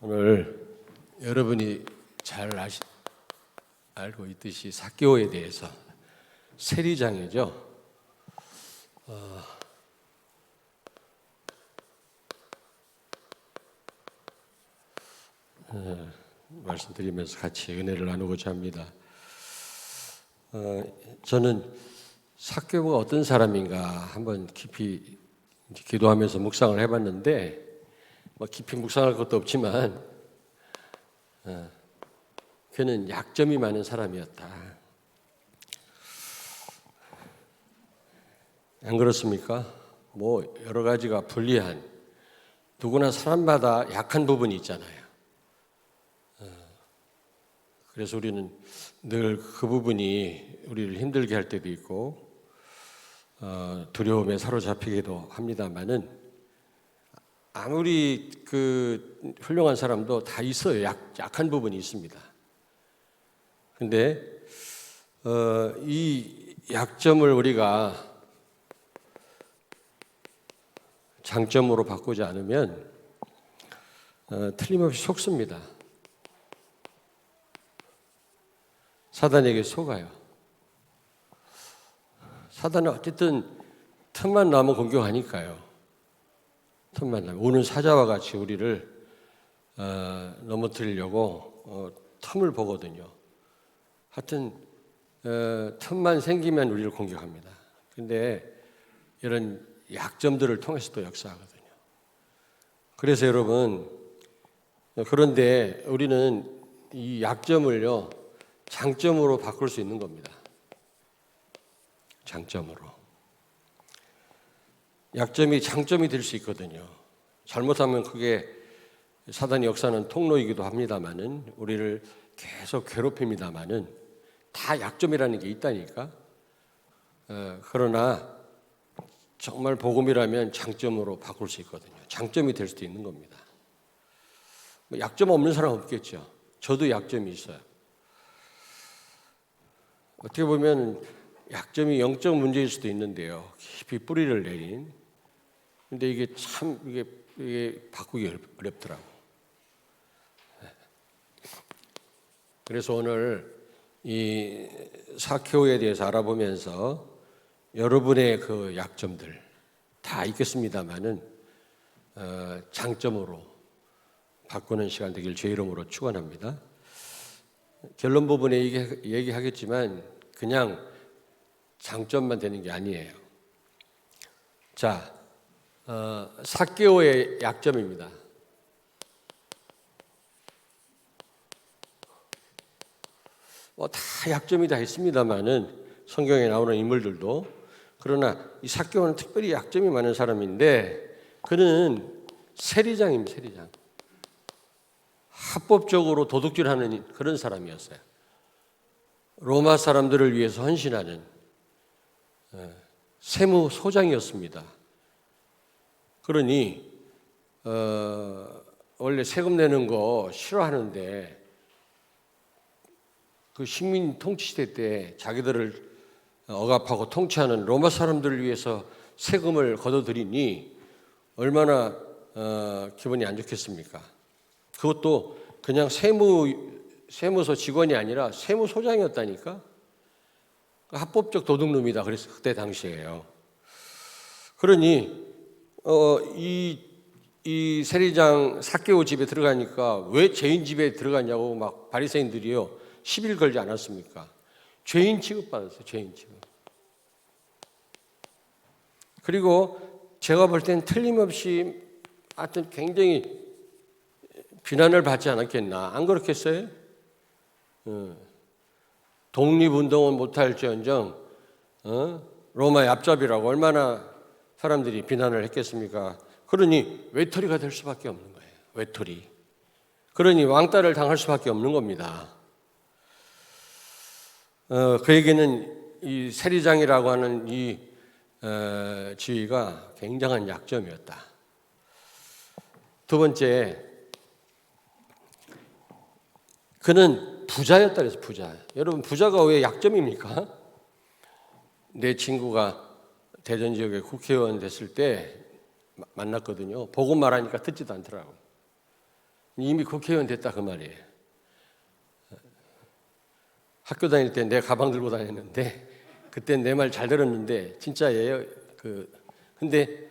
오늘 여러분이 잘 알고 있듯이 삭개오에 대해서 세리장이죠. 말씀드리면서 같이 은혜를 나누고자 합니다. 저는 삭개오가 어떤 사람인가 한번 깊이 기도하면서 묵상을 해봤는데 깊이 묵상할 것도 없지만 그는 약점이 많은 사람이었다. 안 그렇습니까? 여러 가지가 불리한, 누구나 사람마다 약한 부분이 있잖아요. 그래서 우리는 늘 그 부분이 우리를 힘들게 할 때도 있고 두려움에 사로잡히기도 합니다만은 아무리 그 훌륭한 사람도 다 있어요. 약한 부분이 있습니다. 근데 이 약점을 우리가 장점으로 바꾸지 않으면 틀림없이 속습니다. 사단에게 속아요. 사단은 어쨌든 틈만 나면 공격하니까요. 틈만 나면 오는 사자와 같이 우리를 넘어뜨리려고 틈을 보거든요. 하여튼 틈만 생기면 우리를 공격합니다. 근데 이런 약점들을 통해서 또 역사하거든요. 그래서 여러분, 그런데 우리는 이 약점을요 장점으로 바꿀 수 있는 겁니다. 장점으로. 약점이 장점이 될 수 있거든요. 잘못하면 그게 사단의 역사는 통로이기도 합니다만은 우리를 계속 괴롭힙니다만은 다 약점이라는 게 있다니까. 그러나 정말 복음이라면 장점으로 바꿀 수 있거든요. 장점이 될 수도 있는 겁니다. 약점 없는 사람 없겠죠. 저도 약점이 있어요. 어떻게 보면 약점이 영적 문제일 수도 있는데요. 깊이 뿌리를 내린. 근데 이게 참 이게 바꾸기 어렵더라고. 그래서 오늘 이 삭개오에 대해서 알아보면서 여러분의 그 약점들 다 있겠습니다만은 장점으로 바꾸는 시간 되길 주의 이름으로 축원합니다. 결론 부분에 얘기하겠지만 그냥 장점만 되는 게 아니에요. 자, 삭개오의 약점입니다. 다 약점이 다 있습니다만은 성경에 나오는 인물들도, 그러나 이 삭개오는 특별히 약점이 많은 사람인데 그는 세리장입니다. 세리장. 합법적으로 도둑질하는 그런 사람이었어요. 로마 사람들을 위해서 헌신하는 세무소장이었습니다. 그러니 원래 세금 내는 거 싫어하는데 그 식민 통치시대 때 자기들을 억압하고 통치하는 로마 사람들을 위해서 세금을 걷어들이니 얼마나 기분이 안 좋겠습니까? 그것도 그냥 세무서 직원이 아니라 세무소장이었다니까. 합법적 도둑놈이다. 그래서 그때 당시에요. 그러니 이 세리장 삭개오 집에 들어가니까 왜 죄인 집에 들어가냐고 막 바리새인들이요 시비를 걸지 않았습니까? 죄인 취급받았어요. 죄인 취급. 그리고 제가 볼 땐 틀림없이 하여튼 굉장히 비난을 받지 않았겠나. 안 그렇겠어요? 독립운동은 못할지언정 로마의 앞잡이라고 얼마나 사람들이 비난을 했겠습니까? 그러니 외톨이가 될 수밖에 없는 거예요. 외톨이. 그러니 왕따를 당할 수밖에 없는 겁니다. 그에게는 이 세리장이라고 하는 이 지위가 굉장한 약점이었다. 두 번째, 그는 부자였다 그래서 부자. 여러분 부자가 왜 약점입니까? 내 친구가 대전 지역에 국회의원 됐을 때 만났거든요. 복음 말하니까 듣지도 않더라고. 이미 국회의원 됐다 그 말이에요. 학교 다닐 때 내 가방 들고 다녔는데 그땐 내 말 잘 들었는데 진짜예요. 근데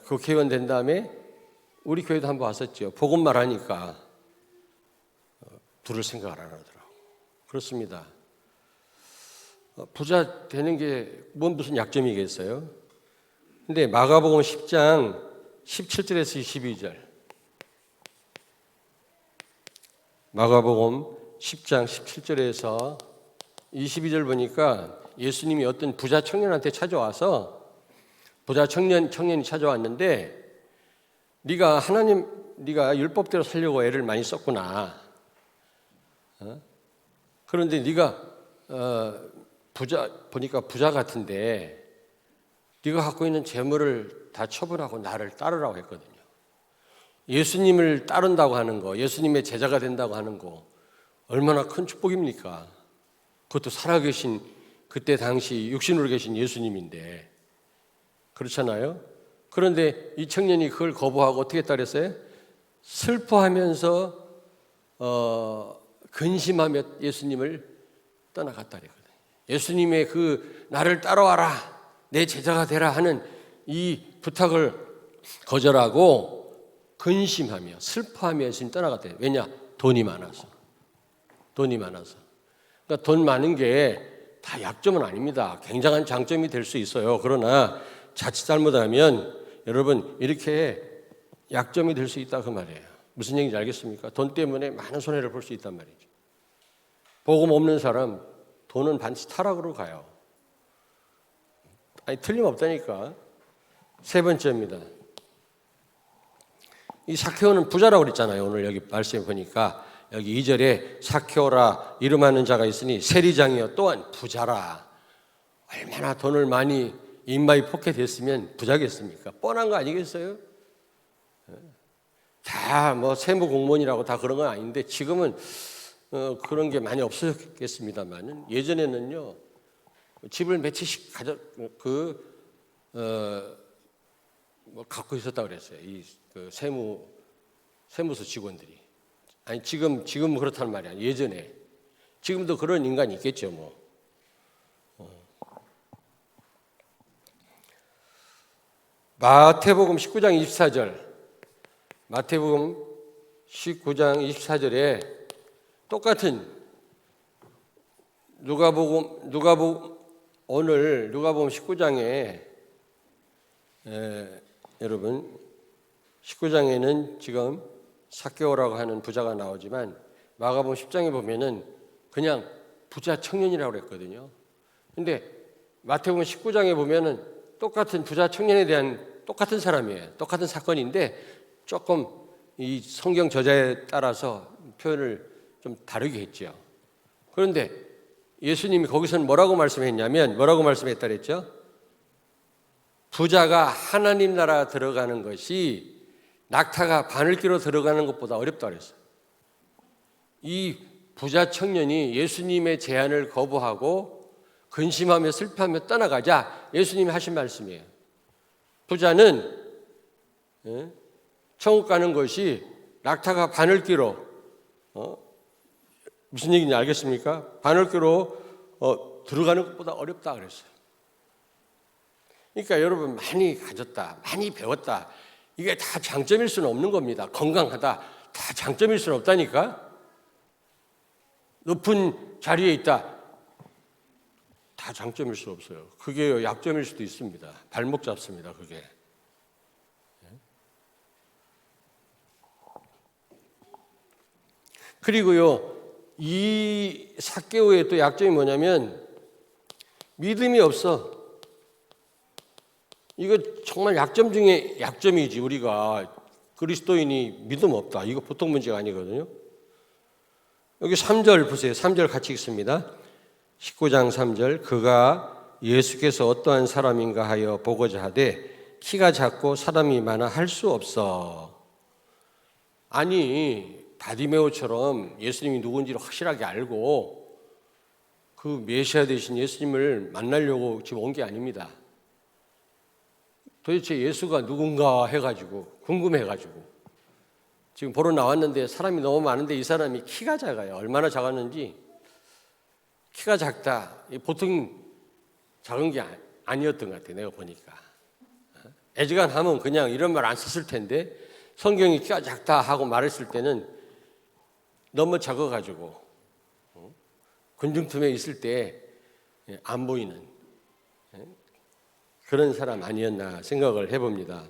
국회의원 된 다음에 우리 교회도 한번 왔었죠. 복음말 하니까 둘을 생각을 안 하더라고. 그렇습니다. 부자 되는 게 무슨 약점이겠어요? 근데 마가복음 10장 17절에서 22절. 마가복음 10장 17절에서 22절 보니까 예수님이 어떤 부자 청년한테 찾아와서 부자 청년이 찾아왔는데 네가 율법대로 살려고 애를 많이 썼구나. 그런데 네가 보니까 부자 같은데 네가 갖고 있는 재물을 다 처분하고 나를 따르라고 했거든요. 예수님을 따른다고 하는 거, 예수님의 제자가 된다고 하는 거 얼마나 큰 축복입니까? 그것도 살아계신 그때 당시 육신으로 계신 예수님인데 그렇잖아요. 그런데 이 청년이 그걸 거부하고 어떻게 했다 그랬어요? 슬퍼하면서 근심하며 예수님을 떠나갔다 그랬거든요. 예수님의 그 나를 따라와라, 내 제자가 되라 하는 이 부탁을 거절하고 근심하며 슬퍼하며 예수님 떠나갔대요. 왜냐? 돈이 많아서. 그러니까 돈 많은 게 다 약점은 아닙니다. 굉장한 장점이 될 수 있어요. 그러나 자칫 잘못하면 여러분 이렇게 약점이 될 수 있다 그 말이에요. 무슨 얘기인지 알겠습니까? 돈 때문에 많은 손해를 볼 수 있단 말이죠. 복음 없는 사람 돈은 반드시 타락으로 가요. 틀림없다니까. 세 번째입니다. 이 삭개오는 부자라고 그랬잖아요. 오늘 여기 말씀해 보니까 여기 2절에 삭개오라 이름하는 자가 있으니 세리장이여 또한 부자라. 얼마나 돈을 많이 인마이 포켓했으면 부자겠습니까? 뻔한 거 아니겠어요? 다 뭐 세무 공무원이라고 다 그런 건 아닌데 지금은 그런 게 많이 없어졌겠습니다만 예전에는요 집을 몇 채씩 갖고 있었다고 그랬어요. 세무서 직원들이. 아니 지금 그렇단 말이야. 예전에 지금도 그런 인간이 있겠죠 뭐. 마태복음 19장 24절. 마태복음 19장 24절에 똑같은 오늘 누가복음 19장에 여러분 19장에는 지금 삭개오라고 하는 부자가 나오지만 마가복음 10장에 보면은 그냥 부자 청년이라고 그랬거든요. 근데 마태복음 19장에 보면은 똑같은 부자 청년에 대한 똑같은 사람이에요. 똑같은 사건인데 조금 이 성경 저자에 따라서 표현을 좀 다르게 했죠. 그런데 예수님이 거기서는 뭐라고 말씀했다 그랬죠? 부자가 하나님 나라 들어가는 것이 낙타가 바늘귀로 들어가는 것보다 어렵다 그랬어요. 이 부자 청년이 예수님의 제안을 거부하고 근심하며 슬퍼하며 떠나가자 예수님이 하신 말씀이에요. 부자는 천국 가는 것이 낙타가 바늘귀로 무슨 얘기인지 알겠습니까? 바늘귀로 들어가는 것보다 어렵다 그랬어요. 그러니까 여러분 많이 가졌다, 많이 배웠다 이게 다 장점일 수는 없는 겁니다. 건강하다 다 장점일 수는 없다니까. 높은 자리에 있다 다 장점일 수 없어요. 그게 약점일 수도 있습니다. 발목 잡습니다. 그게. 그리고요 이 삭개오의 또 약점이 뭐냐면 믿음이 없어. 이거 정말 약점 중에 약점이지. 우리가 그리스도인이 믿음 없다. 이거 보통 문제가 아니거든요. 여기 3절 보세요. 3절 같이 읽습니다. 19장 3절. 그가 예수께서 어떠한 사람인가 하여 보고자 하되 키가 작고 사람이 많아 할 수 없어. 아니 바디메오처럼 예수님이 누군지를 확실하게 알고 그 메시아 되신 예수님을 만나려고 지금 온 게 아닙니다. 도대체 예수가 누군가 해가지고 궁금해가지고 지금 보러 나왔는데 사람이 너무 많은데 이 사람이 키가 작아요. 얼마나 작았는지 키가 작다. 보통 작은 게 아니었던 것 같아요. 내가 보니까. 애지간하면 그냥 이런 말 안 썼을 텐데 성경이 키가 작다 하고 말했을 때는 너무 작아가지고 군중틈에 있을 때 안 보이는 그런 사람 아니었나 생각을 해봅니다.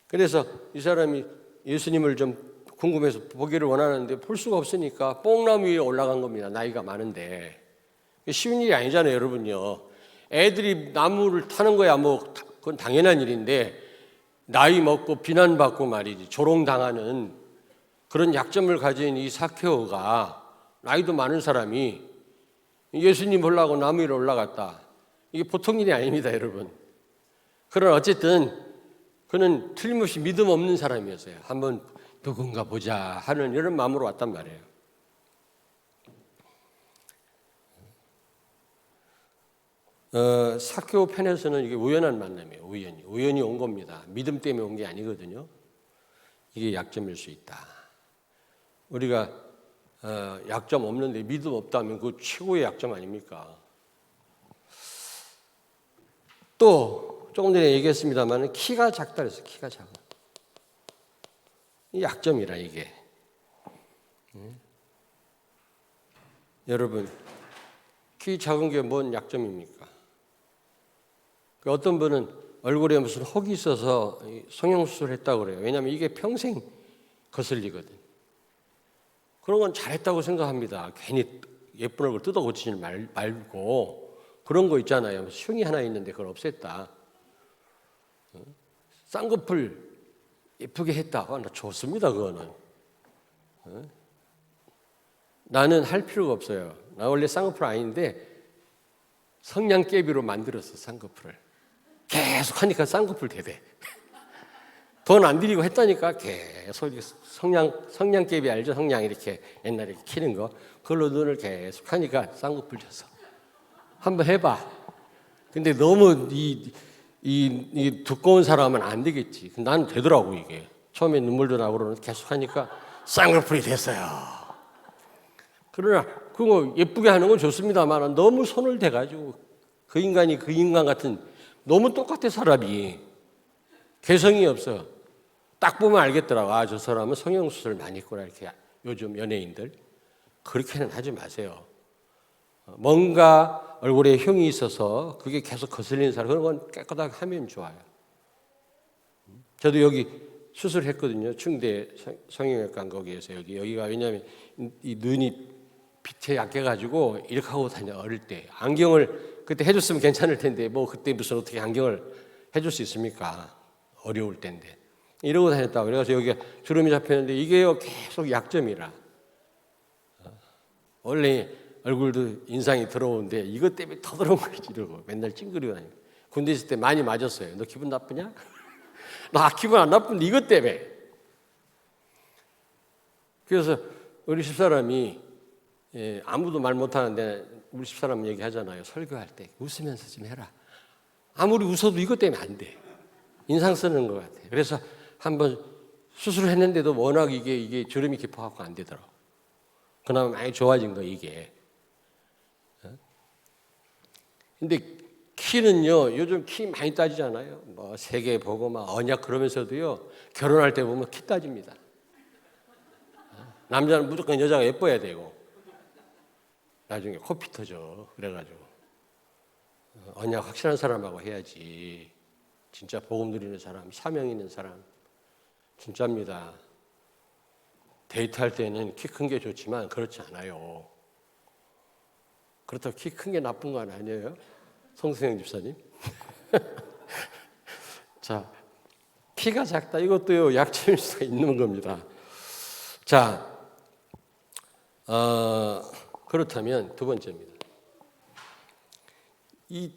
그래서 이 사람이 예수님을 좀 궁금해서 보기를 원하는데 볼 수가 없으니까 뽕나무 위에 올라간 겁니다. 나이가 많은데. 쉬운 일이 아니잖아요, 여러분요. 애들이 나무를 타는 거야 뭐 그건 당연한 일인데 나이 먹고 비난받고 말이지 조롱당하는 그런 약점을 가진 이 삭개오가 나이도 많은 사람이 예수님 보려고 나무 위로 올라갔다. 이게 보통 일이 아닙니다, 여러분. 그러나 어쨌든 그는 틀림없이 믿음 없는 사람이었어요. 한번 누군가 보자 하는 이런 마음으로 왔단 말이에요. 삭개오 편에서는 이게 우연한 만남이에요. 우연히 온 겁니다. 믿음 때문에 온 게 아니거든요. 이게 약점일 수 있다. 우리가 약점 없는데 믿음 없다면 그 최고의 약점 아닙니까? 또 조금 전에 얘기했습니다만 키가 작다 그랬어요. 키가 작아. 이 약점이라 이게. 여러분 키 작은 게 뭔 약점입니까? 어떤 분은 얼굴에 무슨 혹이 있어서 성형수술을 했다고 그래요. 왜냐하면 이게 평생 거슬리거든. 그런 건 잘했다고 생각합니다. 괜히 예쁜 얼굴 뜯어 고치지 말고 그런 거 있잖아요. 흉이 하나 있는데 그걸 없앴다. 쌍꺼풀 예쁘게 했다. 나 좋습니다. 그거는. 나는 할 필요가 없어요. 나 원래 쌍꺼풀 아닌데 성냥개비로 만들었어. 쌍꺼풀을. 계속 하니까 쌍꺼풀 대대. 돈 안 들이고 했다니까 계속 성냥개비 알죠? 성냥 이렇게 옛날에 키는 거. 그걸로 눈을 계속 하니까 쌍꺼풀 졌어. 한번 해봐. 근데 너무 이 두꺼운 사람은 안 되겠지. 나는 되더라고 이게. 처음에 눈물도 나고 그러는 계속 하니까 쌍꺼풀이 됐어요. 그러나 그거 예쁘게 하는 건 좋습니다만 너무 손을 대가지고 그 인간이 그 인간 같은 너무 똑같아 사람이. 개성이 없어. 딱 보면 알겠더라고. 아, 저 사람은 성형수술 많이 했구나. 이렇게 요즘 연예인들. 그렇게는 하지 마세요. 뭔가 얼굴에 흉이 있어서 그게 계속 거슬리는 사람 그런 건 깨끗하게 하면 좋아요. 저도 여기 수술했거든요. 충대 성형외과 거기에서 여기가 왜냐하면 이 눈이 빛에 약해가지고 이렇게 하고 다녀 어릴 때 안경을 그때 해줬으면 괜찮을 텐데 뭐 그때 무슨 어떻게 안경을 해줄 수 있습니까? 어려울 때인데 이러고 다녔다고 그래서 여기가 주름이 잡혔는데 이게요 계속 약점이라 원래 얼굴도 인상이 더러운데 이것 때문에 더 더러운 거지 이러고 맨날 찡그리고 다니고 군대 있을 때 많이 맞았어요. 너 기분 나쁘냐? 나 기분 안 나쁜데 이것 때문에. 그래서 우리 집사람이 아무도 말 못하는데 우리 집사람 얘기하잖아요. 설교할 때 웃으면서 좀 해라. 아무리 웃어도 이것 때문에 안 돼. 인상 쓰는 것 같아요. 그래서 한번 수술을 했는데도 워낙 이게 주름이 깊어갖고 안 되더라고. 그나마 많이 좋아진 거 이게. 근데 키는요 요즘 키 많이 따지잖아요. 뭐 세계 보고 막 언약 그러면서도요 결혼할 때 보면 키 따집니다. 남자는 무조건 여자가 예뻐야 되고 나중에 코피 터져. 그래가지고 언약 확실한 사람하고 해야지. 진짜 복음 누리는 사람, 사명 있는 사람 진짜입니다. 데이트할 때는 키 큰 게 좋지만 그렇지 않아요. 그렇다고 키 큰 게 나쁜 건 아니에요. 송수영 집사님. 자, 키가 작다. 이것도요 약점일 수가 있는 겁니다. 자, 그렇다면 두 번째입니다. 이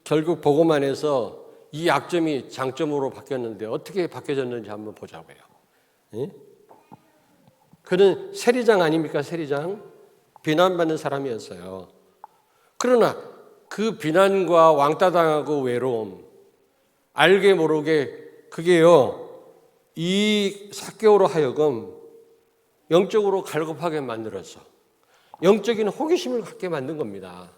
결국 복음 안에서 이 약점이 장점으로 바뀌었는데 어떻게 바뀌어졌는지 한번 보자고요. 예? 그는 세리장 아닙니까? 세리장. 비난받는 사람이었어요. 그러나 그 비난과 왕따당하고 외로움, 알게 모르게 그게요 이 삭개오로 하여금 영적으로 갈급하게 만들어서 영적인 호기심을 갖게 만든 겁니다.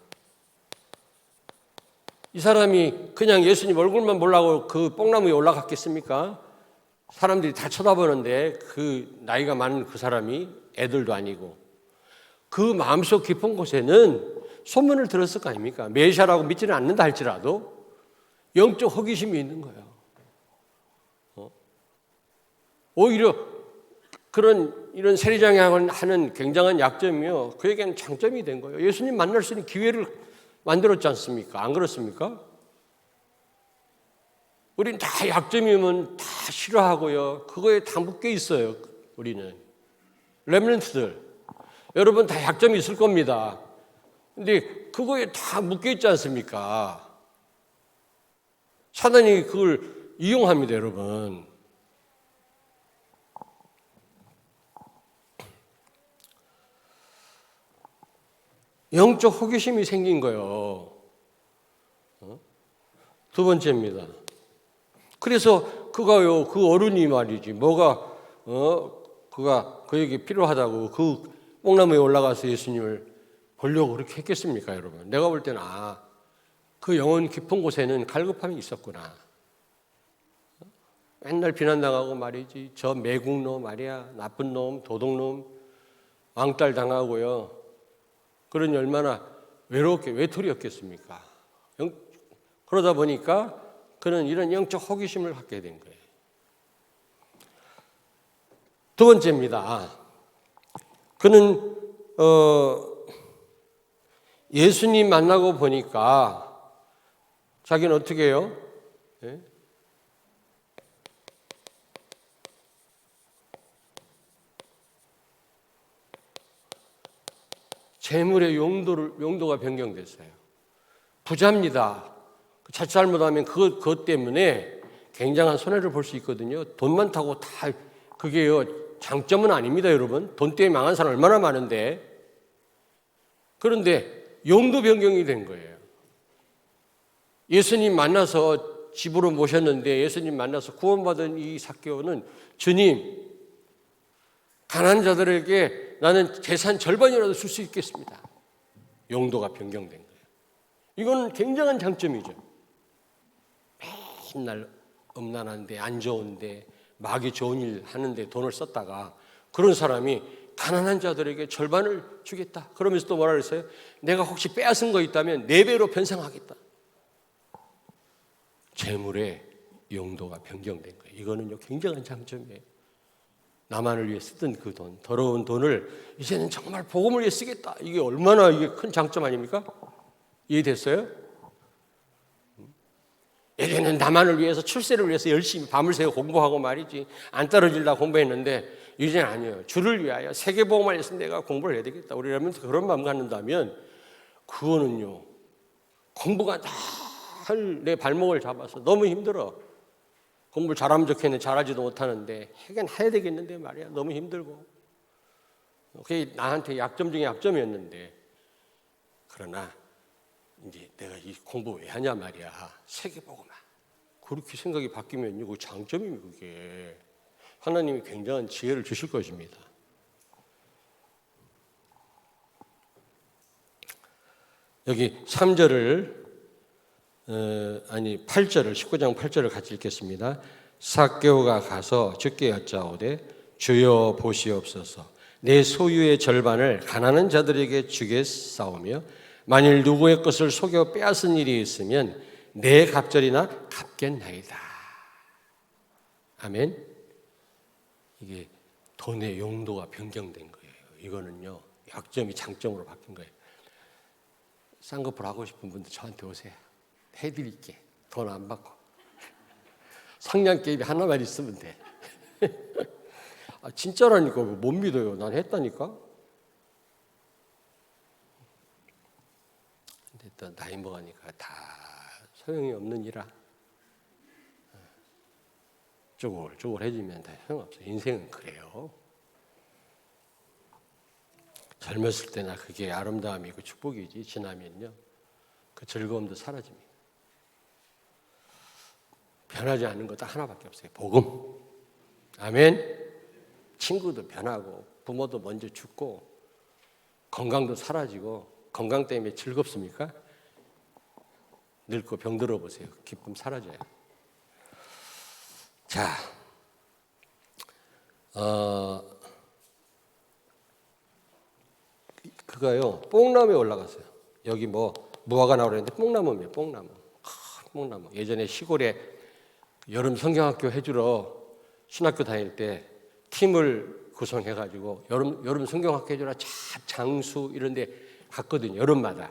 이 사람이 그냥 예수님 얼굴만 보려고 그 뽕나무에 올라갔겠습니까? 사람들이 다 쳐다보는데 그 나이가 많은 그 사람이 애들도 아니고 그 마음속 깊은 곳에는 소문을 들었을 거 아닙니까? 메시아라고 믿지는 않는다 할지라도 영적 호기심이 있는 거예요. 오히려 이런 세리장이 하는 굉장한 약점이요, 그에게는 장점이 된 거예요. 예수님 만날 수 있는 기회를 만들었지 않습니까? 안 그렇습니까? 우리는 다 약점이면 다 싫어하고요. 그거에 다 묶여 있어요. 우리는 렘넌트들, 여러분 다 약점이 있을 겁니다. 근데 그거에 다 묶여 있지 않습니까? 사단이 그걸 이용합니다, 여러분. 영적 호기심이 생긴 거예요. 두 번째입니다. 그래서 그가요, 그 어른이 말이지, 그가 그에게 필요하다고 그 뽕나무에 올라가서 예수님을 보려고 그렇게 했겠습니까, 여러분? 내가 볼 때는 그 영혼 깊은 곳에는 갈급함이 있었구나. 맨날 비난당하고 말이지, 저 매국노 말이야, 나쁜 놈, 도둑놈, 왕따 당하고요. 그러니 얼마나 외롭게 외톨이였겠습니까? 그러다 보니까 그는 이런 영적 호기심을 갖게 된 거예요. 두 번째입니다. 그는 예수님 만나고 보니까 자기는 어떻게 해요? 예? 재물의 용도가 변경됐어요. 부자입니다. 자칫 잘못하면 그것 때문에 굉장한 손해를 볼 수 있거든요. 돈 많다고 다 그게요, 장점은 아닙니다, 여러분. 돈 때문에 망한 사람 얼마나 많은데. 그런데 용도 변경이 된 거예요. 예수님 만나서 집으로 모셨는데 예수님 만나서 구원받은 이 삭개오는 주님, 가난한 자들에게 나는 재산 절반이라도 줄 수 있겠습니다. 용도가 변경된 거예요. 이건 굉장한 장점이죠. 맨날 음란한데, 안 좋은데, 마귀 좋은 일 하는데 돈을 썼다가 그런 사람이 가난한 자들에게 절반을 주겠다. 그러면서 또 뭐라 그랬어요? 내가 혹시 빼앗은 거 있다면 4배로 변상하겠다. 재물의 용도가 변경된 거예요. 이거는요, 굉장한 장점이에요. 나만을 위해 쓰던 그 돈, 더러운 돈을 이제는 정말 복음을 위해 쓰겠다. 이게 얼마나 이게 큰 장점 아닙니까? 이해됐어요? 예전에는 나만을 위해서, 출세를 위해서 열심히 밤을 새고 공부하고 말이지, 안 떨어지려고 공부했는데 이제는 아니에요. 주를 위하여 세계복음을 위해서 내가 공부를 해야 되겠다. 우리 여러분 그런 마음 갖는다면 그거는요, 공부가 다 내 발목을 잡아서 너무 힘들어. 공부를 잘하면 좋겠는데 잘하지도 못하는데 하긴 해야 되겠는데 말이야. 너무 힘들고. 그게 나한테 약점 중에 약점이었는데, 그러나 이제 내가 이 공부 왜 하냐 말이야. 세계복음만. 그렇게 생각이 바뀌면 이거 장점이면 그게 하나님이 굉장한 지혜를 주실 것입니다. 여기 3절을 8절을 19장 8절을 같이 읽겠습니다. 삭개오가 가서 주께 여짜오되 주여 보시옵소서, 내 소유의 절반을 가난한 자들에게 주겠사오며 만일 누구의 것을 속여 빼앗은 일이 있으면 내 갑절이나 갚겠나이다. 아멘. 이게 돈의 용도가 변경된 거예요. 이거는요, 약점이 장점으로 바뀐 거예요. 쌍꺼풀 하고 싶은 분들 저한테 오세요. 해드릴게. 돈 안 받고. 성냥개비 하나만 있으면 돼. 진짜라니까. 못 믿어요. 난 했다니까. 근데 또 나이 먹으니까 다 소용이 없는 일이라 쪼글쪼글해지면 다 소용없어. 인생은 그래요. 젊었을 때나 그게 아름다움이고 축복이지, 지나면요 그 즐거움도 사라집니다. 변하지 않는 것 딱 하나밖에 없어요. 복음. 아멘. 친구도 변하고 부모도 먼저 죽고 건강도 사라지고 건강 때문에 즐겁습니까? 늙고 병들어 보세요. 기쁨 사라져요. 자, 그거요. 뽕나무에 올라갔어요. 여기 뭐 무화과 나오는데 뽕나무입니다. 뽕나무. 뽕나무. 예전에 시골에 여름 성경학교 해주러 신학교 다닐 때 팀을 구성해가지고 여름 성경학교 해주러 장수 이런 데 갔거든요. 여름마다.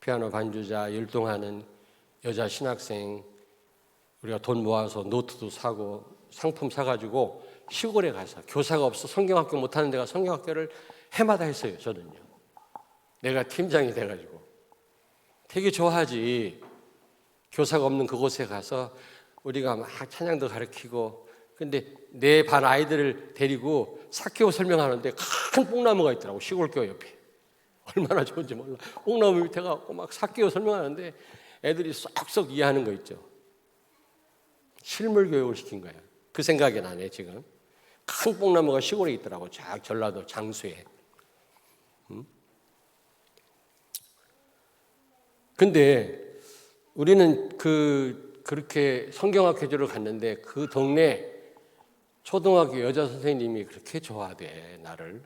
피아노 반주자, 율동하는 여자 신학생, 우리가 돈 모아서 노트도 사고 상품 사가지고 시골에 가서 교사가 없어 성경학교 못하는 데가 성경학교를 해마다 했어요. 저는요. 내가 팀장이 돼가지고. 되게 좋아하지. 교사가 없는 그곳에 가서 우리가 막 찬양도 가르치고, 근데 내 반 아이들을 데리고 사케오 설명하는데 큰 뽕나무가 있더라고. 시골교회 옆에. 얼마나 좋은지 몰라. 뽕나무 밑에 가고 막 사케오 설명하는데 애들이 쏙쏙 이해하는 거 있죠. 실물 교육을 시킨 거야. 그 생각이 나네 지금. 큰 뽕나무가 시골에 있더라고. 쫙 전라도 장수에. 근데 우리는 그렇게 성경학교를 갔는데 그 동네 초등학교 여자 선생님이 그렇게 좋아하대 나를.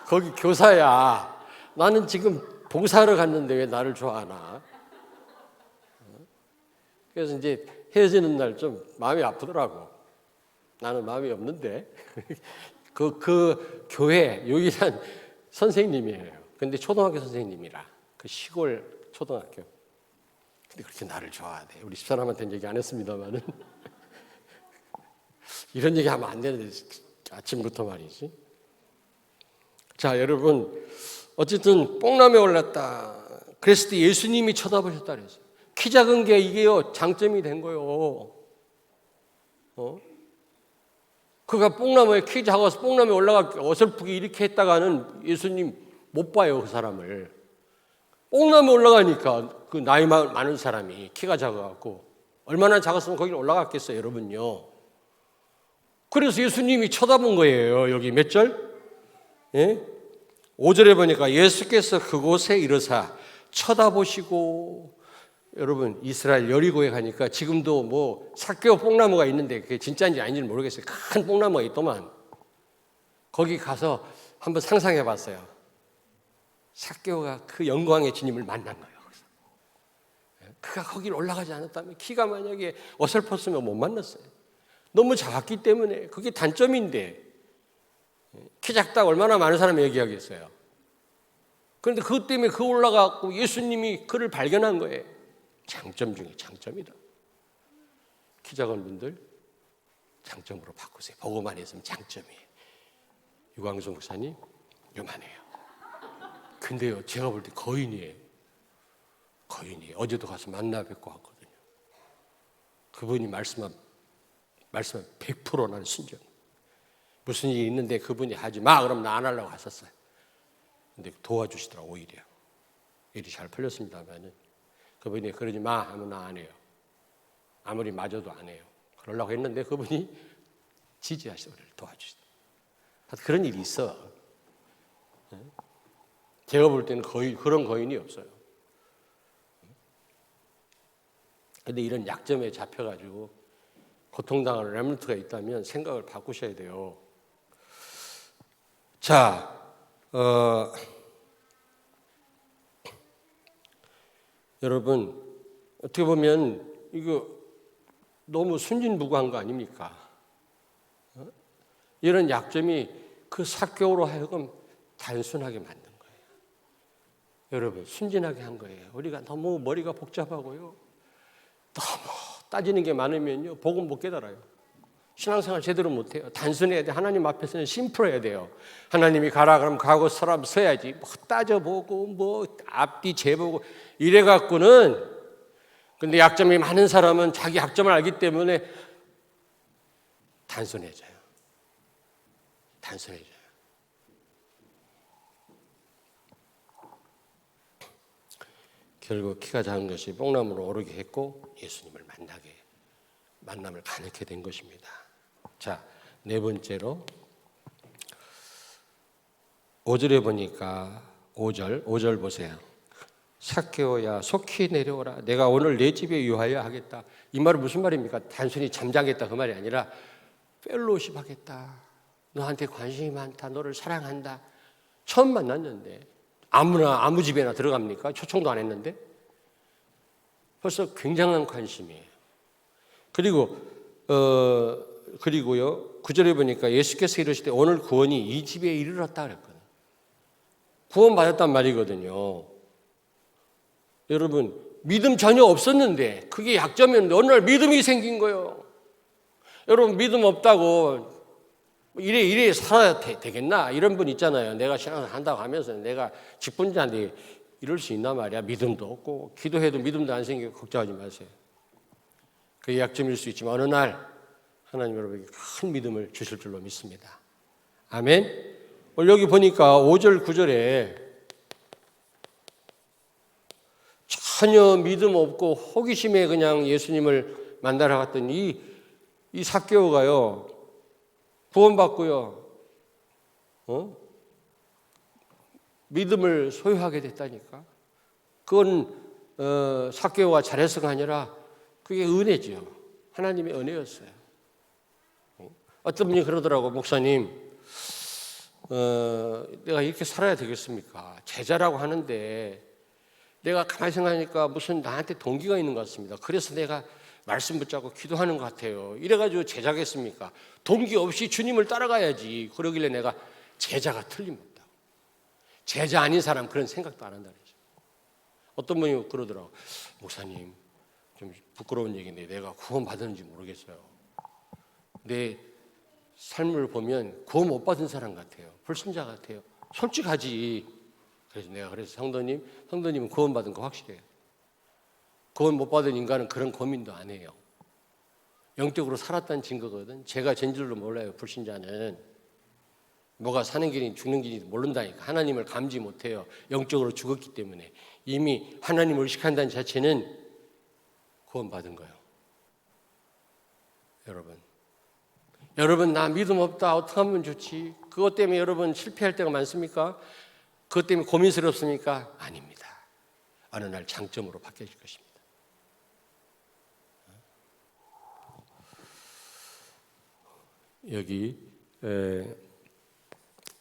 거기 교사야. 나는 지금 봉사하러 갔는데 왜 나를 좋아하나? 그래서 이제 헤어지는 날 좀 마음이 아프더라고. 나는 마음이 없는데. 그 교회 유일한 선생님이에요. 근데 초등학교 선생님이라. 그 시골 초등학교. 근데 그렇게 나를 좋아하대. 우리 집사람한테는 얘기 안 했습니다만은. 이런 얘기 하면 안 되는데 아침부터 말이지. 자, 여러분 어쨌든 뽕나무에 올랐다. 그랬을 때 예수님이 쳐다보셨다 그랬어요. 키 작은 게 이게요 장점이 된 거예요. 그가 뽕나무에 키 작아서 뽕나무에 올라가 어설프게 이렇게 했다가는 예수님 못 봐요 그 사람을. 뽕나무에 올라가니까 그 나이 많은 사람이 키가 작아갖고 얼마나 작았으면 거기를 올라갔겠어요 여러분요. 그래서 예수님이 쳐다본 거예요. 여기 몇 절? 예? 5절에 보니까 예수께서 그곳에 이르사 쳐다보시고. 여러분 이스라엘 여리고에 가니까 지금도 뭐 삭개오 뽕나무가 있는데 그게 진짜인지 아닌지는 모르겠어요. 큰 뽕나무가 있더만. 거기 가서 한번 상상해 봤어요. 삭개오가 그 영광의 주님을 만난 거예요. 그가 거기를 올라가지 않았다면 키가 만약에 어설펐으면 못 만났어요. 너무 작았기 때문에 그게 단점인데 키 작다고 얼마나 많은 사람이 얘기하겠어요. 그런데 그것 때문에 그 올라가고 예수님이 그를 발견한 거예요. 장점 중에 장점이다. 키 작은 분들 장점으로 바꾸세요. 보고만 했으면 장점이에요. 유광수 목사님 요만해요. 근데요 제가 볼 때 거인이에요. 어제도 가서 만나 뵙고 왔거든요. 그분이 말씀한 100% 나는 순종. 무슨 일이 있는데 그분이 하지 마 그럼 나 안 하려고 하셨어요. 근데 도와주시더라고. 오히려 일이 잘 풀렸습니다만은 그분이 그러지 마 하면 나 안 해요. 아무리 맞아도 안 해요. 그러려고 했는데 그분이 지지하시고 우리를 도와주시더라고. 그런 일이 있어. 제가 볼 때는 거의 그런 거인이 없어요. 근데 이런 약점에 잡혀가지고 고통당하는 렘넌트가 있다면 생각을 바꾸셔야 돼요. 자, 여러분 어떻게 보면 이거 너무 순진무구한 거 아닙니까? 이런 약점이 그 삭개오로 하여금 단순하게 만든 거예요. 여러분 순진하게 한 거예요. 우리가 너무 머리가 복잡하고요. 너무 따지는 게 많으면요 복음 못 깨달아요. 신앙생활 제대로 못해요. 단순해야 돼. 하나님 앞에서는 심플해야 돼요. 하나님이 가라 그러면 가고 서라면 서야지. 뭐 따져보고 뭐 앞뒤 재보고 이래갖고는. 근데 약점이 많은 사람은 자기 약점을 알기 때문에 단순해져요. 결국 키가 작은 것이 뽕나무로 오르게 했고 예수님을 만남을 가능케 된 것입니다. 자, 네 번째로 5절에 보니까 5절 보세요. 삭개오야 속히 내려오라. 내가 오늘 내 집에 유하여 하겠다. 이 말은 무슨 말입니까? 단순히 잠자겠다 그 말이 아니라 펠로십 하겠다. 너한테 관심이 많다. 너를 사랑한다. 처음 만났는데 아무 집에나 들어갑니까? 초청도 안 했는데 벌써 굉장한 관심이에요. 그리고요 9절에 보니까 예수께서 이르시되 오늘 구원이 이 집에 이르렀다 그랬거든요. 구원 받았단 말이거든요. 여러분 믿음 전혀 없었는데 그게 약점이었는데 어느 날 믿음이 생긴 거예요. 여러분 믿음 없다고 이래 살아야 되겠나? 이런 분 있잖아요. 내가 신앙을 한다고 하면서 내가 직분자인데 이럴 수 있나 말이야. 믿음도 없고 기도해도 믿음도 안 생기고 걱정하지 마세요. 그게 약점일 수 있지만 어느 날 하나님 여러분에게 큰 믿음을 주실 줄로 믿습니다. 아멘. 오늘 여기 보니까 5절 9절에 전혀 믿음 없고 호기심에 그냥 예수님을 만나러 갔던 이 삭개오가요 구원받고요 믿음을 소유하게 됐다니까. 그건 삭개오가 잘해서가 아니라 그게 은혜죠. 하나님의 은혜였어요. 어떤 분이 그러더라고. 목사님 내가 이렇게 살아야 되겠습니까? 제자라고 하는데 내가 가만히 생각하니까 무슨 나한테 동기가 있는 것 같습니다. 그래서 내가 말씀 붙잡고 기도하는 것 같아요. 이래가지고 제자겠습니까? 동기 없이 주님을 따라가야지. 그러길래 내가 제자가 틀림없다. 제자 아닌 사람 그런 생각도 안 한다 그러죠. 어떤 분이 그러더라고. 목사님 좀 부끄러운 얘기인데 내가 구원 받았는지 모르겠어요. 내 삶을 보면 구원 못 받은 사람 같아요. 불신자 같아요. 솔직하지. 그래서 성도님은 구원 받은 거 확실해요. 구원 못 받은 인간은 그런 고민도 안 해요. 영적으로 살았다는 증거거든. 제가 전 줄로 몰라요. 불신자는 뭐가 사는 길인지 죽는 길인지 모른다니까. 하나님을 감지 못해요. 영적으로 죽었기 때문에. 이미 하나님을 의식한다는 자체는 구원 받은 거예요. 여러분 나 믿음 없다. 어떻게 하면 좋지? 그것 때문에 여러분 실패할 때가 많습니까? 그것 때문에 고민스럽습니까? 아닙니다. 어느 날 장점으로 바뀌어질 것입니다. 여기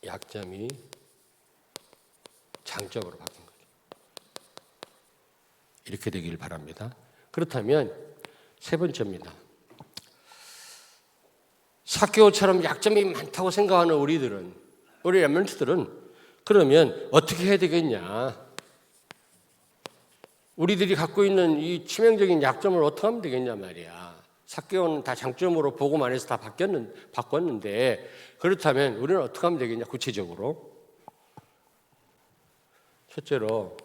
약점이 장점으로 바뀐 거죠. 이렇게 되길 바랍니다. 그렇다면 세 번째입니다. 삭개오처럼 약점이 많다고 생각하는 우리 렘넌트들은 그러면 어떻게 해야 되겠냐? 우리들이 갖고 있는 이 치명적인 약점을 어떻게 하면 되겠냐 말이야. 삭개오는 다 장점으로 복음 안에서 다 바꿨는데 그렇다면 우리는 어떻게 하면 되겠냐? 구체적으로 첫째로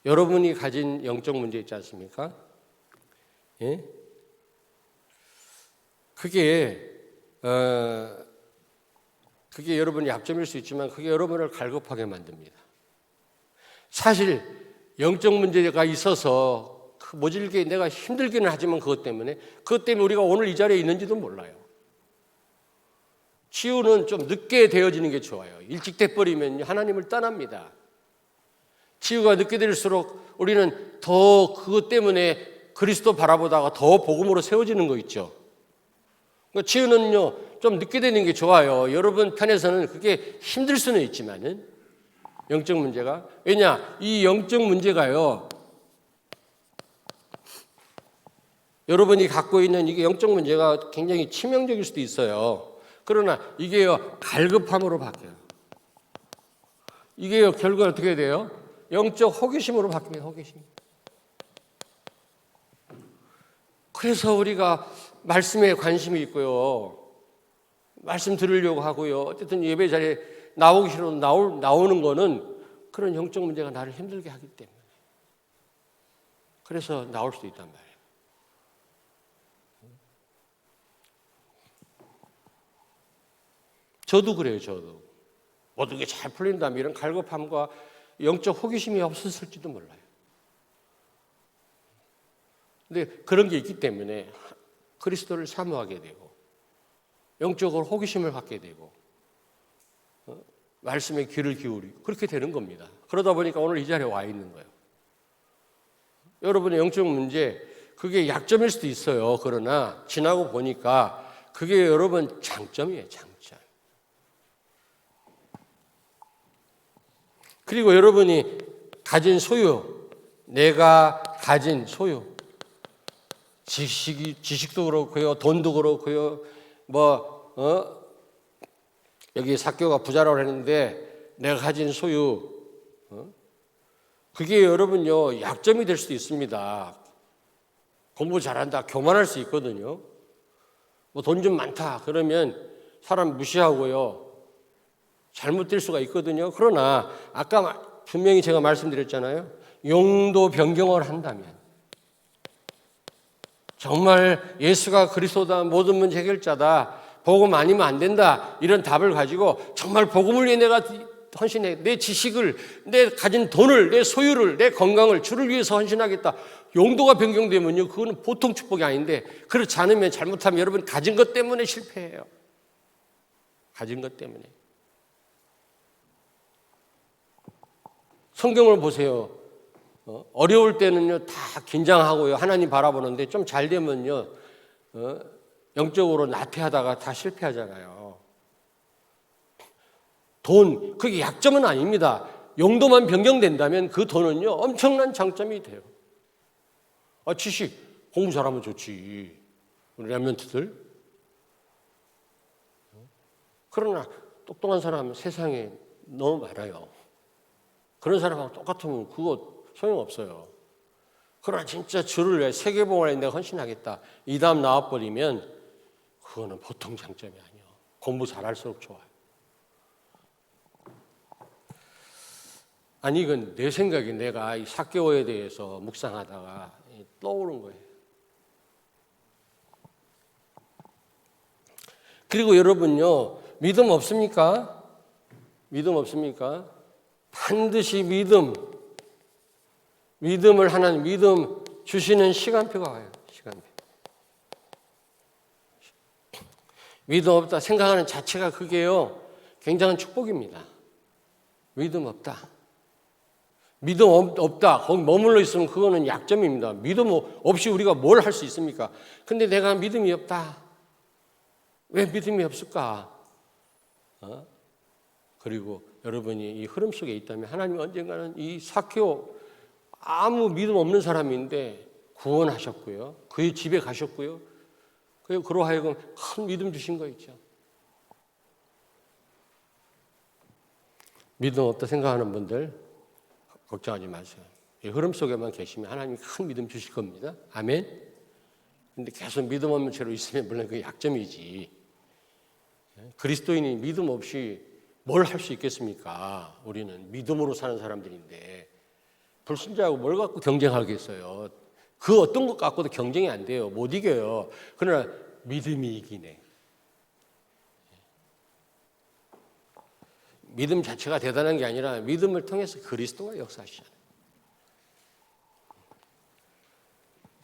여러분이 가진 영적 문제 있지 않습니까? 예? 그게 여러분의 약점일 수 있지만 그게 여러분을 갈급하게 만듭니다. 사실 영적 문제가 있어서 모질게 내가 힘들기는 하지만 그것 때문에 우리가 오늘 이 자리에 있는지도 몰라요. 치유는 좀 늦게 되어지는 게 좋아요. 일찍 돼버리면 하나님을 떠납니다. 치유가 늦게 될수록 우리는 더 그것 때문에 그리스도 바라보다가 더 복음으로 세워지는 거 있죠. 그러니까 치유는요 좀 늦게 되는 게 좋아요. 여러분 편에서는 그게 힘들 수는 있지만은 영적 문제가 왜냐 이 영적 문제가요 여러분이 갖고 있는 이게 영적 문제가 굉장히 치명적일 수도 있어요. 그러나 이게요 갈급함으로 바뀌어요. 이게요 결과 어떻게 돼요? 영적 호기심으로 바뀝니다. 호기심. 그래서 우리가 말씀에 관심이 있고요. 말씀 들으려고 하고요. 어쨌든 예배 자리에 나오기 싫어도 나오는 거는 그런 영적 문제가 나를 힘들게 하기 때문에. 그래서 나올 수도 있단 말이에요. 저도 그래요. 모든 게 잘 풀린다면 이런 갈급함과 영적 호기심이 없었을지도 몰라요. 근데 그런 게 있기 때문에 그리스도를 사모하게 되고 영적으로 호기심을 갖게 되고 말씀에 귀를 기울이고 그렇게 되는 겁니다. 그러다 보니까 오늘 이 자리에 와 있는 거예요. 여러분의 영적 문제 그게 약점일 수도 있어요. 그러나 지나고 보니까 그게 여러분 장점이에요. 장점. 그리고 여러분이 가진 소유, 내가 가진 소유, 지식도 그렇고요, 돈도 그렇고요, 여기 삭개오가 부자라고 했는데 내가 가진 소유, 그게 여러분요 약점이 될 수도 있습니다. 공부 잘한다, 교만할 수 있거든요. 뭐 돈 좀 많다 그러면 사람 무시하고요, 잘못될 수가 있거든요. 그러나 아까 분명히 제가 말씀드렸잖아요. 용도 변경을 한다면 정말 예수가 그리스도다, 모든 문제 해결자다, 복음 아니면 안 된다, 이런 답을 가지고 정말 복음을 위해 내가 헌신해, 내 지식을, 내 가진 돈을, 내 소유를, 내 건강을 주를 위해서 헌신하겠다. 용도가 변경되면요, 그거는 보통 축복이 아닌데, 그렇지 않으면 잘못하면 여러분 가진 것 때문에 실패해요. 가진 것 때문에. 성경을 보세요. 어려울 때는요 다 긴장하고요 하나님 바라보는데 좀 잘 되면요 영적으로 나태하다가 다 실패하잖아요. 돈, 그게 약점은 아닙니다. 용도만 변경된다면 그 돈은요 엄청난 장점이 돼요. 지식, 공부 잘하면 좋지, 우리 랩런트들. 그러나 똑똑한 사람 세상에 너무 많아요. 그런 사람하고 똑같으면 그거 소용없어요. 그러나 진짜 주를 위해 세계복음을 내가 헌신하겠다, 이 다음 나와버리면 그거는 보통 장점이 아니에요. 공부 잘할수록 좋아요. 아니 이건 내 생각에 내가 이 삭개오에 대해서 묵상하다가 떠오른 거예요. 그리고 여러분요 믿음 없습니까? 믿음 없습니까? 반드시 믿음을 하나님, 믿음 주시는 시간표가 와요. 시간표. 믿음 없다 생각하는 자체가 그게요 굉장한 축복입니다. 믿음 없다, 믿음 없다, 거기 머물러 있으면 그거는 약점입니다. 믿음 없이 우리가 뭘 할 수 있습니까? 근데 내가 믿음이 없다. 왜 믿음이 없을까? 그리고 여러분이 이 흐름 속에 있다면 하나님이 언젠가는 이 삭개오, 아무 믿음 없는 사람인데 구원하셨고요, 그의 집에 가셨고요, 그로 하여금 큰 믿음 주신 거 있죠. 믿음 없다 생각하는 분들 걱정하지 마세요. 이 흐름 속에만 계시면 하나님이 큰 믿음 주실 겁니다. 아멘. 근데 계속 믿음 없는 채로 있으면 물론 그게 약점이지. 그리스도인이 믿음 없이 뭘 할 수 있겠습니까? 우리는 믿음으로 사는 사람들인데 불신자하고 뭘 갖고 경쟁하겠어요? 그 어떤 것 갖고도 경쟁이 안 돼요. 못 이겨요. 그러나 믿음이 이기네. 믿음 자체가 대단한 게 아니라 믿음을 통해서 그리스도가 역사하시잖아요.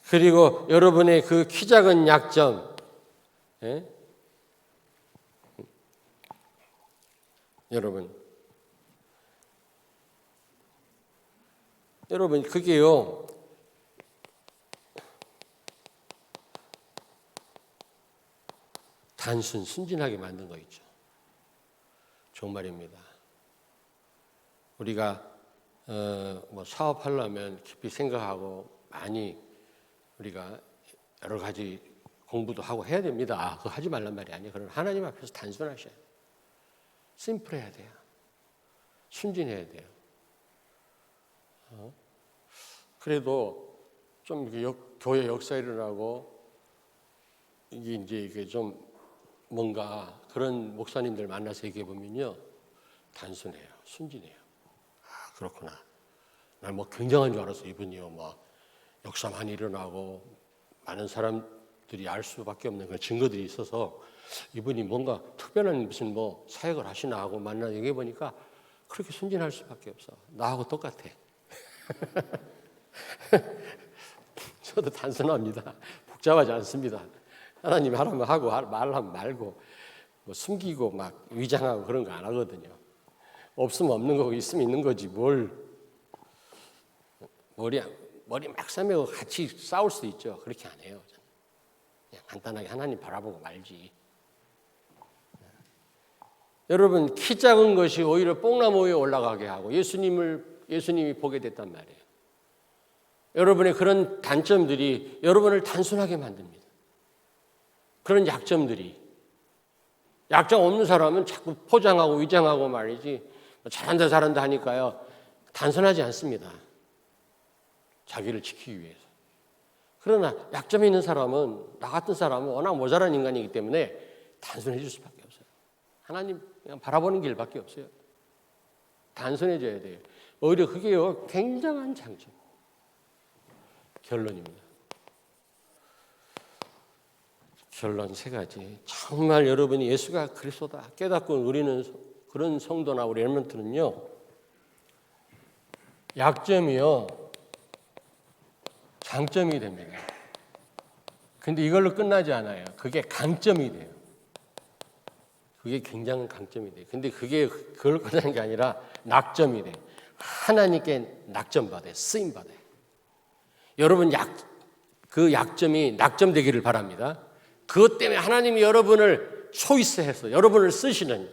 그리고 여러분의 그 키 작은 약점, 여러분 그게요 단순 순진하게 만든 거 있죠. 정말입니다. 우리가 사업하려면 깊이 생각하고 많이 우리가 여러 가지 공부도 하고 해야 됩니다. 그거 하지 말란 말이 아니에요. 그러나 하나님 앞에서 단순하셔야 돼요. 심플해야 돼요. 순진해야 돼요. 그래도 좀 교회 역사 일어나고 이게 좀 뭔가 그런 목사님들 만나서 얘기해 보면요 단순해요, 순진해요. 그렇구나. 난 굉장한 줄 알았어. 이분이요 역사 많이 일어나고 많은 사람들이 알 수밖에 없는 그런 증거들이 있어서 이분이 뭔가 특별한 무슨 사역을 하시나 하고 만나 얘기해 보니까 그렇게 순진할 수밖에 없어. 나하고 똑같아. 저도 단순합니다. 복잡하지 않습니다. 하나님이 하라면 하고 말하면 말고. 뭐 숨기고 막 위장하고 그런 거 안 하거든요. 없으면 없는 거고 있으면 있는 거지 뭘 머리 막 싸매고 같이 싸울 수도 있죠. 그렇게 안 해요. 그냥 간단하게 하나님 바라보고 말지. 여러분 키 작은 것이 오히려 뽕나무 위에 올라가게 하고 예수님이 보게 됐단 말이에요. 여러분의 그런 단점들이 여러분을 단순하게 만듭니다. 그런 약점들이. 약점 없는 사람은 자꾸 포장하고 위장하고 말이지 잘한다 하니까요. 단순하지 않습니다. 자기를 지키기 위해서. 그러나 약점이 있는 사람은 나 같은 사람은 워낙 모자란 인간이기 때문에 단순해질 수밖에 없어요. 하나님 그냥 바라보는 길밖에 없어요. 단순해져야 돼요. 오히려 그게요 굉장한 장점. 결론입니다. 결론 세 가지. 정말 여러분이 예수가 그리스도다 깨닫고 우리는 그런 성도나 우리 렘넌트는요. 약점이요. 장점이 됩니다. 근데 이걸로 끝나지 않아요. 그게 강점이 돼요. 그게 굉장한 강점이 돼요. 근데 그걸 끝나는 게 아니라 낙점이 돼요. 하나님께 낙점받아요. 쓰임받아요. 여러분 그 약점이 낙점되기를 바랍니다. 그것 때문에 하나님이 여러분을 초이스해서 여러분을 쓰시는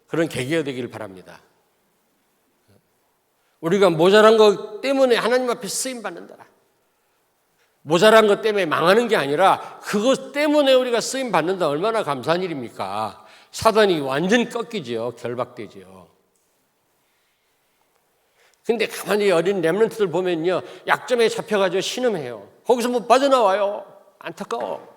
그런 계기가 되기를 바랍니다. 우리가 모자란 것 때문에 하나님 앞에 쓰임받는다. 모자란 것 때문에 망하는 게 아니라 그것 때문에 우리가 쓰임받는다. 얼마나 감사한 일입니까? 사단이 완전 꺾이죠. 결박되죠. 근데 가만히 어린 렘넌트들 보면요. 약점에 잡혀가지고 신음해요. 거기서 못 빠져나와요. 안타까워.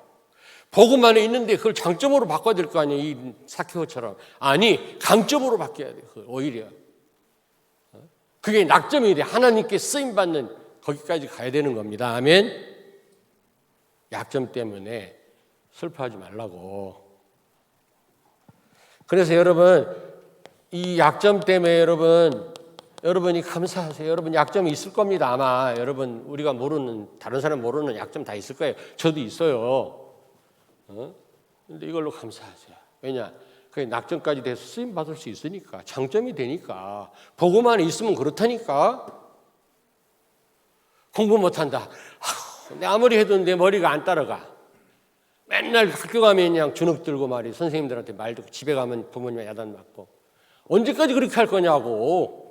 복음 안에 있는데 그걸 장점으로 바꿔야 될 거 아니에요. 이 사케오처럼. 아니 강점으로 바뀌어야 돼요. 오히려. 그게 낙점이 돼. 하나님께 쓰임받는 거기까지 가야 되는 겁니다. 아멘. 약점 때문에 슬퍼하지 말라고. 그래서 여러분 이 약점 때문에 여러분이 감사하세요. 여러분 약점이 있을 겁니다. 아마 여러분 우리가 모르는 다른 사람 모르는 약점 다 있을 거예요. 저도 있어요. 근데 이걸로 감사하세요. 왜냐? 그게 낙점까지 돼서 쓰임 받을 수 있으니까 장점이 되니까 복음만 있으면 그렇다니까. 공부 못한다. 근데 아무리 해도 내 머리가 안 따라가. 맨날 학교 가면 그냥 주눅 들고 말이 선생님들한테 말 듣고 집에 가면 부모님의 야단 맞고 언제까지 그렇게 할 거냐고.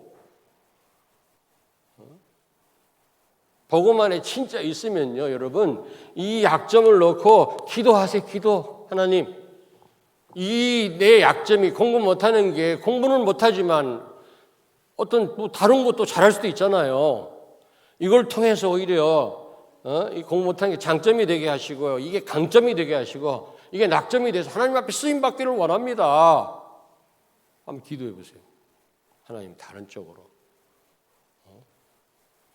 복음 안에 진짜 있으면요, 여러분 이 약점을 놓고 기도하세요. 기도. 하나님, 이 내 약점이 공부 못하는 게 공부는 못하지만 어떤 뭐 다른 것도 잘할 수도 있잖아요. 이걸 통해서 오히려 이 공부 못하는 게 장점이 되게 하시고요. 이게 강점이 되게 하시고 이게 낙점이 돼서 하나님 앞에 쓰임 받기를 원합니다. 한번 기도해 보세요. 하나님 다른 쪽으로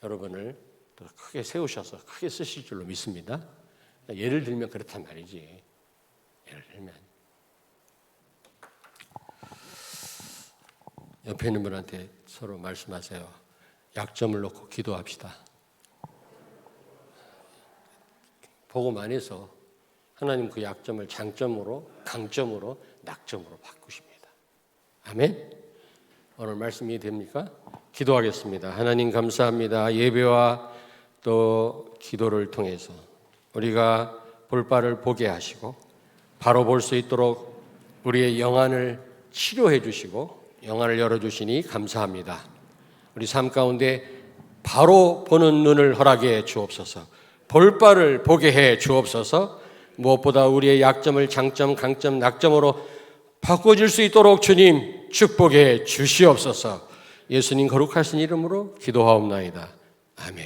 여러분을 더 크게 세우셔서 크게 쓰실 줄로 믿습니다. 예를 들면 그렇단 말이지. 예를 들면 옆에 있는 분한테 서로 말씀하세요. 약점을 놓고 기도합시다. 복음 안에서 하나님 그 약점을 장점으로, 강점으로, 낙점으로 바꾸십니다. 아멘. 오늘 말씀 이해됩니까? 기도하겠습니다. 하나님 감사합니다. 예배와 또 기도를 통해서 우리가 볼 바를 보게 하시고 바로 볼 수 있도록 우리의 영안을 치료해 주시고 영안을 열어주시니 감사합니다. 우리 삶 가운데 바로 보는 눈을 허락해 주옵소서. 볼 바를 보게 해 주옵소서. 무엇보다 우리의 약점을 장점, 강점, 낙점으로 바꿔줄 수 있도록 주님 축복해 주시옵소서. 예수님 거룩하신 이름으로 기도하옵나이다. 아멘.